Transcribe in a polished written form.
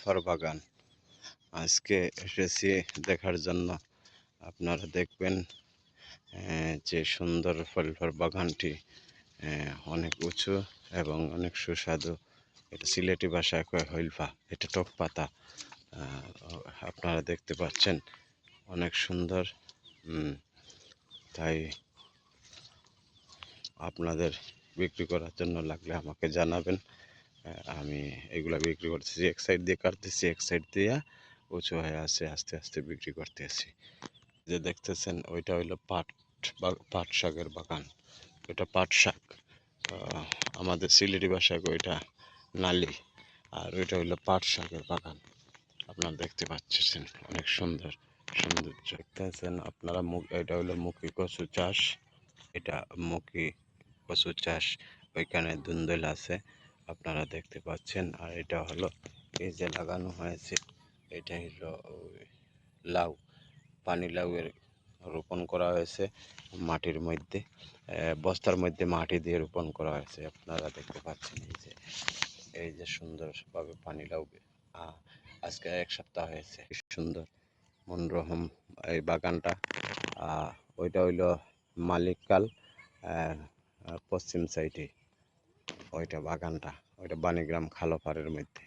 ফল বাগান। আজকে এসেছি দেখার জন্য। আপনারা দেখবেন যে সুন্দর ফল বাগানটি অনেক উঁচু এবং অনেক সুস্বাদু। এটা সিলেটি ভাষায় কয় হইলফা, এটা টক পাতা। আপনারা দেখতে পাচ্ছেন অনেক সুন্দর। তাই আপনাদের বিক্রি করার জন্য লাগলে আমাকে জানাবেন। আমি এগুলা বিক্রি করতেছি, এক সাইড দিয়ে কাটতেছি, এক সাইড দিয়ে উঁচু হয়ে আছে, আস্তে আস্তে বিক্রি করতেছি। যে দেখতেছেন ওইটা হইলো পাট শাকের বাগান। ওইটা পাট শাক, আমাদের সিলেটি ভাষায় ওইটা নালি, আর ওইটা হইলো পাট শাকের বাগান। আপনারা দেখতে পাচ্ছেন অনেক সুন্দর সৌন্দর্য দেখতেছেন আপনারা। এটা হইলো মুখী কচু চাষ, এটা মুখী কচু চাষ। ওইখানে ধুন্দুল আছে, আপনারা দেখতে পাচ্ছেন। আর এটা হলো এই যে লাগানো হয়েছে, এটা হলো লাউ, পানি লাউয়ের রোপণ করা হয়েছে মাটির মধ্যে, বস্তার মধ্যে মাটি দিয়ে রোপণ করা হয়েছে। আপনারা দেখতে পাচ্ছেন এই যে সুন্দরভাবে পানি লাউ আজকে 1 সপ্তাহ হয়েছে। সুন্দর মনোরম এই বাগানটা। ওইটা হইলো মালিকাল পশ্চিম সাইডে ওইটা বাগানটা, ওইটা বাণীগ্রাম খালপাড়ের মধ্যে।